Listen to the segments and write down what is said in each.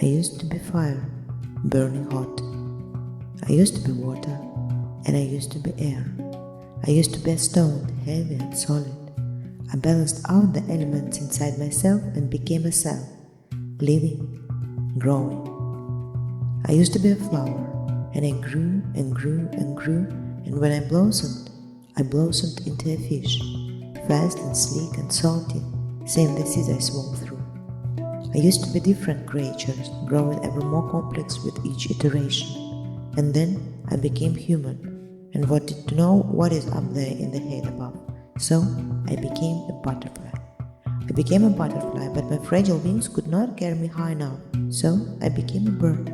I used to be fire, burning hot. I used to be water, and I used to be air. I used to be a stone, heavy and solid. I balanced out the elements inside myself and became a cell, living, growing. I used to be a flower, and I grew and grew and grew, and when I blossomed into a fish, fast and sleek and salty, same the seas I swam through. I used to be different creatures, growing ever more complex with each iteration. And then I became human and wanted to know what is up there in the head above. So I became a butterfly. I became a butterfly, but my fragile wings could not carry me high enough. So I became a bird.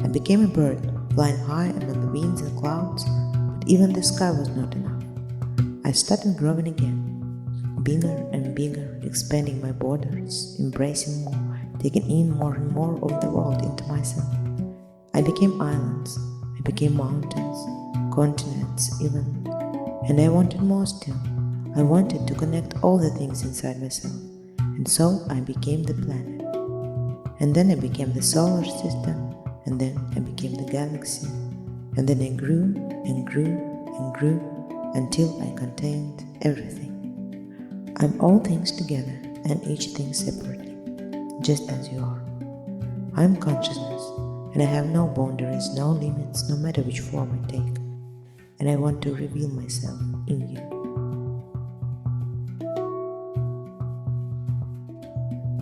I became a bird, flying high among the winds and clouds, but even the sky was not enough. I started growing again. Bigger and bigger, expanding my borders, embracing more, taking in more and more of the world into myself. I became islands, I became mountains, continents even, and I wanted more still. I wanted to connect all the things inside myself, and so I became the planet. And then I became the solar system, and then I became the galaxy, and then I grew and grew and grew until I contained everything. I'm all things together and each thing separately, just as you are. I'm consciousness, and I have no boundaries, no limits, no matter which form I take, and I want to reveal myself in you.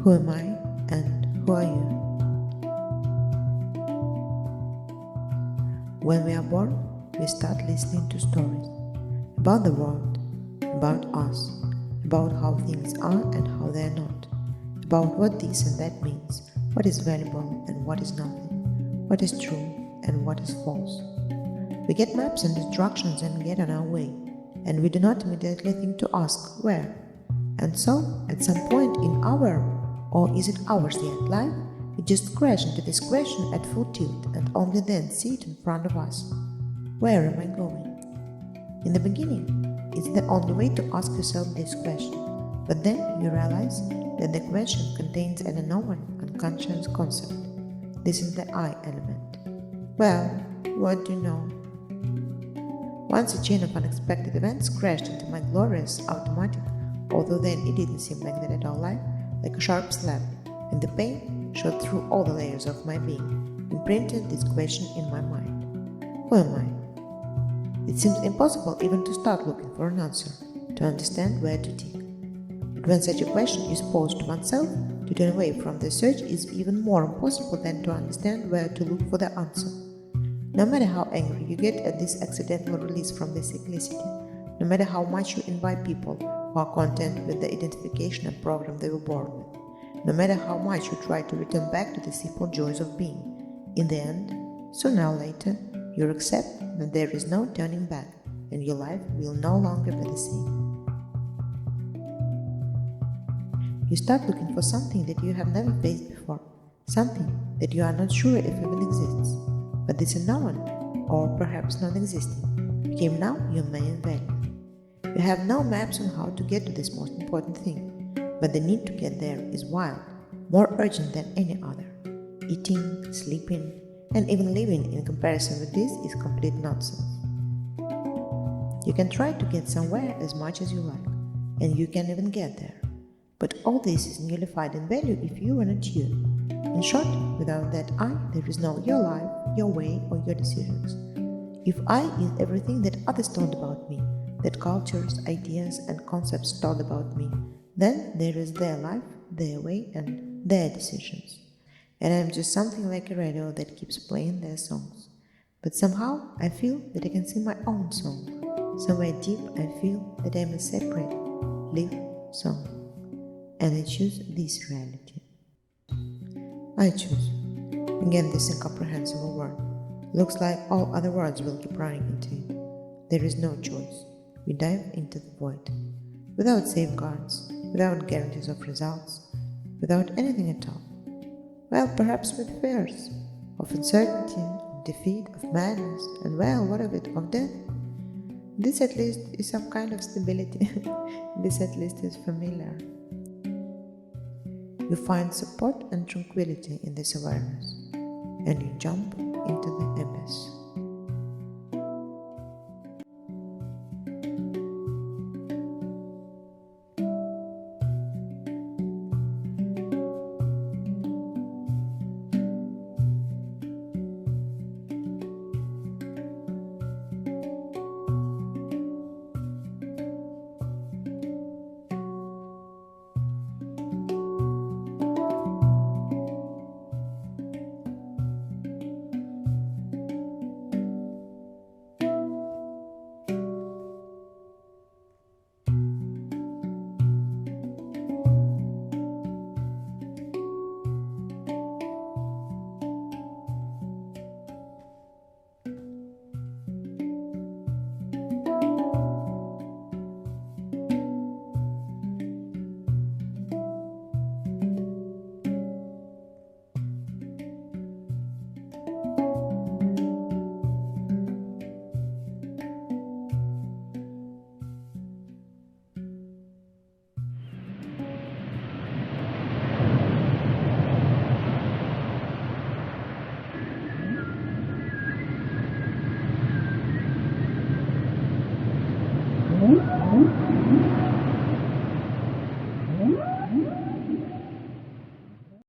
Who am I and who are you? When we are born, we start listening to stories about the world, about us, about how things are and how they are not, about what this and that means, what is valuable and what is nothing, what is true and what is false. We get maps and instructions and get on our way, and we do not immediately think to ask where. And so, at some point in our, or is it ours yet, life, we just crash into this question at full tilt and only then see it in front of us. Where am I going? In the beginning, it's the only way to ask yourself this question, but then you realize that the question contains an unknown, unconscious concept. This is the I element. Well, what do you know? Once a chain of unexpected events crashed into my glorious automatic, although then it didn't seem like that at all, like a sharp slap, and the pain shot through all the layers of my being, imprinted this question in my mind. Who am I? It seems impossible even to start looking for an answer, to understand where to dig. But when such a question is posed to oneself, to turn away from the search is even more impossible than to understand where to look for the answer. No matter how angry you get at this accidental release from this cyclicity, no matter how much you invite people who are content with the identification and program they were born with, no matter how much you try to return back to the simple joys of being, in the end, sooner or later, you accept that there is no turning back, and your life will no longer be the same. You start looking for something that you have never faced before, something that you are not sure if even exists, but this unknown, or perhaps non-existing, became now your main value. You have no maps on how to get to this most important thing, but the need to get there is wild, more urgent than any other. Eating, sleeping, and even living in comparison with this is complete nonsense. You can try to get somewhere as much as you like, and you can even get there. But all this is nullified in value if you are not you. In short, without that I, there is no your life, your way, or your decisions. If I is everything that others told about me, that cultures, ideas, and concepts told about me, then there is their life, their way, and their decisions. And I am just something like a radio that keeps playing their songs. But somehow I feel that I can sing my own song. Somewhere deep I feel that I am a separate, live song. And I choose this reality. I choose. Again, this incomprehensible word. Looks like all other words will keep running into it. There is no choice. We dive into the void. Without safeguards, without guarantees of results, without anything at all. Well, perhaps with fears of uncertainty, of defeat, of madness, and well, what of it, of death? This at least is some kind of stability. This at least is familiar. You find support and tranquility in this awareness, and you jump into the abyss.